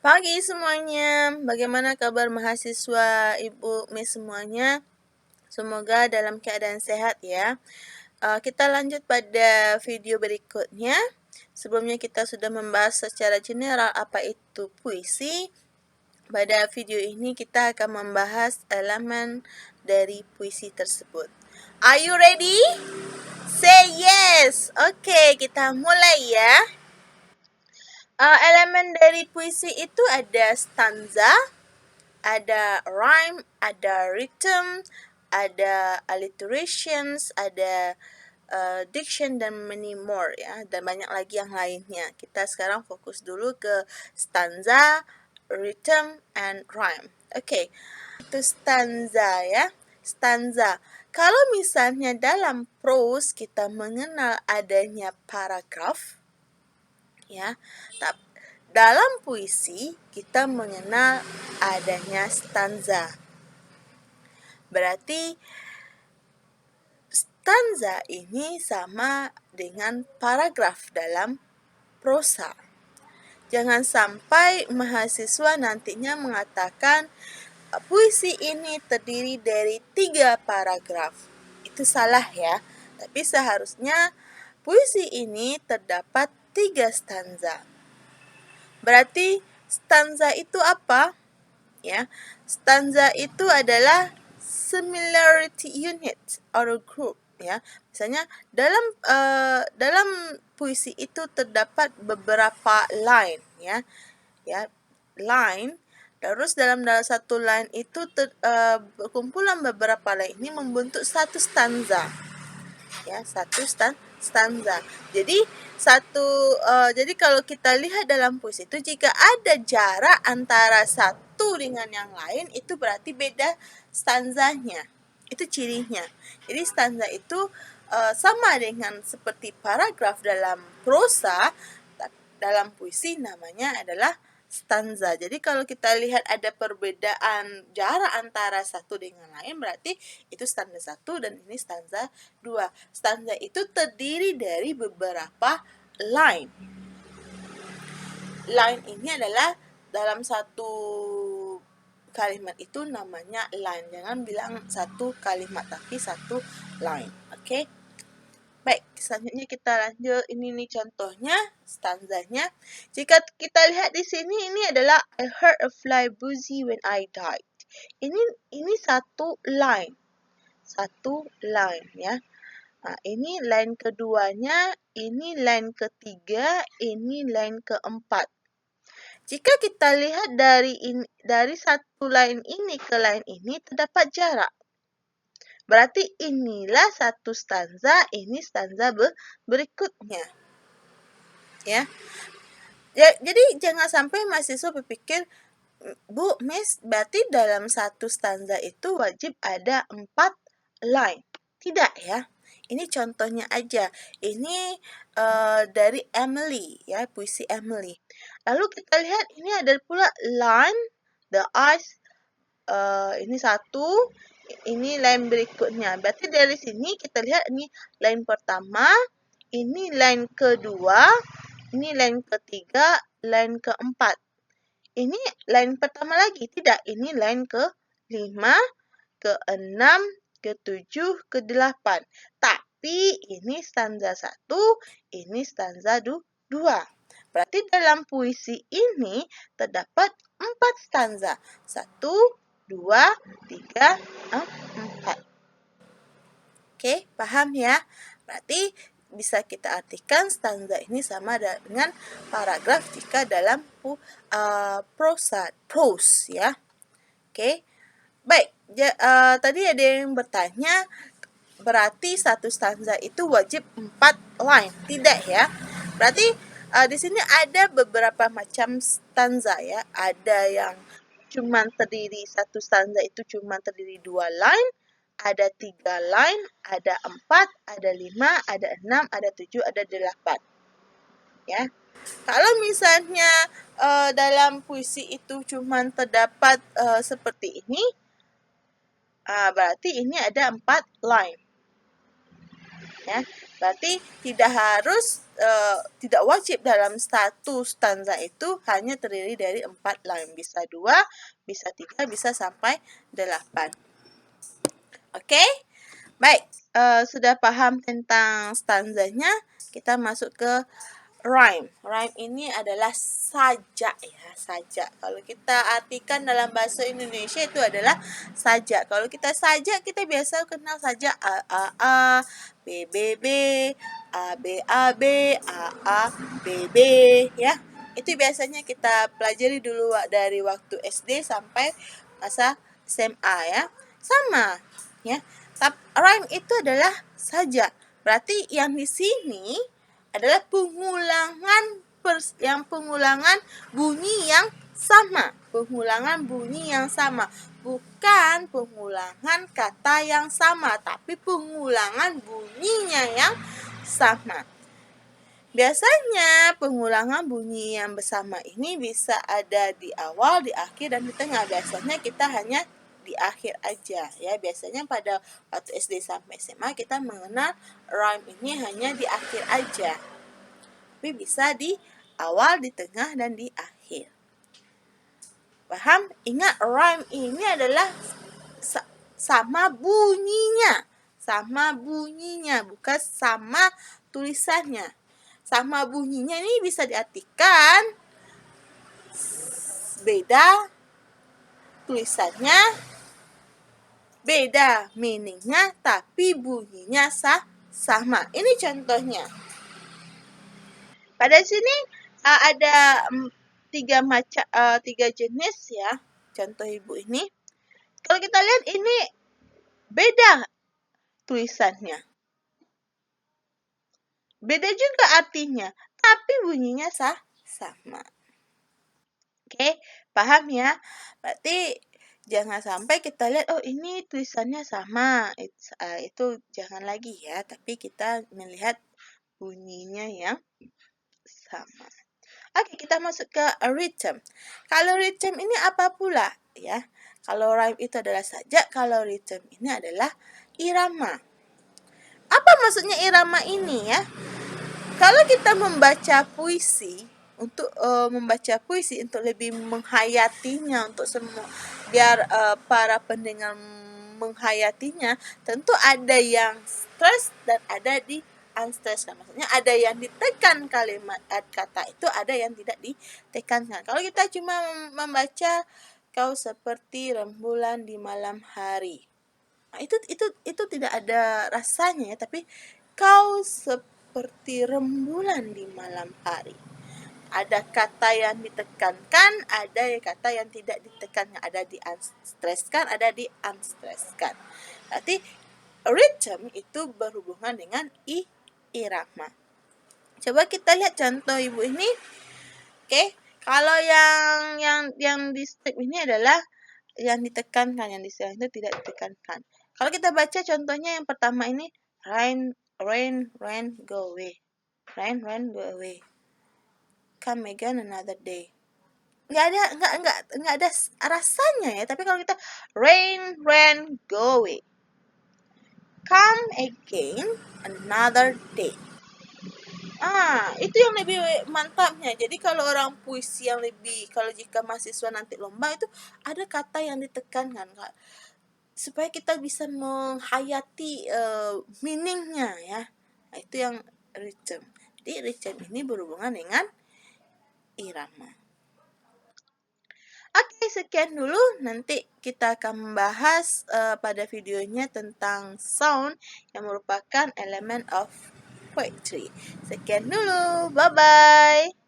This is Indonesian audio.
Pagi semuanya, bagaimana kabar mahasiswa Ibu Miss semuanya? Semoga dalam keadaan sehat ya. Kita lanjut pada video berikutnya. Sebelumnya kita sudah membahas secara general apa itu puisi. Pada video ini kita akan membahas elemen dari puisi tersebut. Are you ready? Say yes. Oke, kita mulai ya. Elemen dari puisi itu ada stanza, ada rhyme, ada rhythm, ada alliterations, ada diction dan many more ya, dan banyak lagi yang lainnya. Kita sekarang fokus dulu ke stanza, rhythm, and rhyme. Oke, itu stanza ya. Stanza. Kalau misalnya dalam prose kita mengenal adanya paragraf, ya, dalam puisi kita mengenal adanya stanza. Berarti stanza ini sama dengan paragraf dalam prosa. Jangan sampai mahasiswa nantinya mengatakan puisi ini terdiri dari 3 paragraf. Itu salah ya. Tapi seharusnya puisi ini terdapat 3 stanza. Berarti stanza itu apa? Ya, stanza itu adalah similarity unit or group ya. Misalnya dalam puisi itu terdapat beberapa line ya. Line. Terus dalam satu line itu kumpulan beberapa line ini membentuk satu stanza. Ya, satu stanza. Jadi jadi kalau kita lihat dalam puisi itu, jika ada jarak antara satu dengan yang lain, itu berarti beda stanzanya. Itu cirinya. Jadi stanza itu sama dengan seperti paragraf dalam prosa, dalam puisi namanya adalah stanza. Jadi kalau kita lihat ada perbedaan jarak antara satu dengan lain, berarti itu stanza 1 dan ini stanza 2. Stanza itu terdiri dari beberapa line. Line ini adalah dalam satu kalimat itu namanya line. Jangan bilang satu kalimat tapi satu line. Oke? Baik, selanjutnya kita lanjut. Ini nih contohnya, stanzanya. Jika kita lihat di sini, ini adalah I heard a fly buzzy when I died. Ini satu line. Satu line ya. Nah, ini line keduanya, ini line ketiga, ini line keempat. Jika kita lihat dari satu line ini ke line ini terdapat jarak. Berarti inilah satu stanza, ini stanza berikutnya. Ya. Jadi jangan sampai mahasiswa berpikir, Bu, Miss, berarti dalam satu stanza itu wajib ada 4 line. Tidak ya. Ini contohnya aja. Ini dari Emily ya, puisi Emily. Lalu kita lihat ini ada pula line, the eyes, ini satu, ini line berikutnya. Berarti dari sini kita lihat ini line pertama, ini line kedua, ini line ketiga, line keempat. Ini line pertama lagi, tidak. Ini line ke-5, ke-6, ke-7, ke-8. Tapi ini stanza 1, ini stanza 2. Berarti dalam puisi ini terdapat 4 stanza. 1, 2, 3, 4. Oke, paham ya? Berarti bisa kita artikan stanza ini sama dengan paragraf jika dalam prose ya. Oke. Baik, tadi ada yang bertanya, berarti satu stanza itu wajib 4 line. Tidak ya. Berarti di sini ada beberapa macam stanza ya. Ada yang satu stanza itu cuma terdiri 2 line, ada 3 line, ada 4, ada 5, ada 6, ada 7, ada 8. Ya. Kalau misalnya dalam puisi itu cuma terdapat seperti ini, berarti ini ada 4 line. Ya. Berarti tidak wajib dalam satu stanza itu hanya terdiri dari 4 line. Bisa 2, bisa 3, bisa sampai 8. Oke? Baik, sudah paham tentang stanzanya, kita masuk ke rhyme. Rhyme ini adalah sajak ya, sajak. Kalau kita artikan dalam bahasa Indonesia itu adalah sajak. Kalau kita sajak, kita biasa kenal sajak A A A, B B B, A B A B, A A B B ya. Itu biasanya kita pelajari dulu dari waktu SD sampai masa SMA ya. Sama ya. Rhyme itu adalah sajak. Berarti yang di sini adalah pengulangan bunyi yang sama. Pengulangan bunyi yang sama. Bukan pengulangan kata yang sama, tapi pengulangan bunyinya yang sama. Biasanya pengulangan bunyi yang bersama ini bisa ada di awal, di akhir, dan di tengah. Biasanya kita hanya di akhir aja ya. Biasanya pada waktu SD sampai SMA kita mengenal rhyme ini hanya di akhir aja. Tapi bisa di awal, di tengah, dan di akhir. Paham? Ingat rhyme ini adalah sama bunyinya. Sama bunyinya, bukan sama tulisannya. Sama bunyinya ini bisa diartikan beda tulisannya, beda meaningnya, tapi bunyinya sama. Ini contohnya. Pada sini ada 3 jenis ya. Contoh ibu ini. Kalau kita lihat ini beda tulisannya. Beda juga artinya, tapi bunyinya sama. Oke, paham ya? Berarti jangan sampai kita lihat, oh ini tulisannya sama. Itu jangan lagi ya, tapi kita melihat bunyinya yang sama. Oke, kita masuk ke rhythm. Kalau rhythm ini apa pula ya? Kalau rhyme itu adalah sajak, kalau rhythm ini adalah irama. Apa maksudnya irama ini ya? Kalau kita membaca puisi, untuk membaca puisi untuk lebih menghayatinya, untuk semua biar para pendengar menghayatinya, tentu ada yang stres dan ada di unstress. Maksudnya ada yang ditekan kalimat kata itu, ada yang tidak ditekankan. Kalau kita cuma membaca kau seperti rembulan di malam hari, nah, itu tidak ada rasanya ya, tapi kau seperti rembulan di malam hari. Ada kata yang ditekankan, ada kata yang tidak ditekankan, ada di unstresskan, ada di unstresskan. Berarti rhythm itu berhubungan dengan irama. Coba kita lihat contoh ibu ini. Oke, kalau yang di strip ini adalah yang ditekankan, yang di sini itu tidak ditekankan. Kalau kita baca contohnya yang pertama ini, rain, go away. Rain, go away. Come again another day. Nggak ada rasanya ya. Tapi kalau kita rain, go away. Come again another day. Itu yang lebih mantapnya. Jadi kalau orang puisi yang lebih, kalau jika mahasiswa nanti lomba itu ada kata yang ditekankan, Kak, supaya kita bisa menghayati meaningnya ya. Nah, itu yang rhythm. Jadi rhythm ini berhubungan dengan irama. Oke, sekian dulu. Nanti kita akan membahas pada videonya tentang sound yang merupakan elemen of poetry. Sekian dulu. Bye-bye.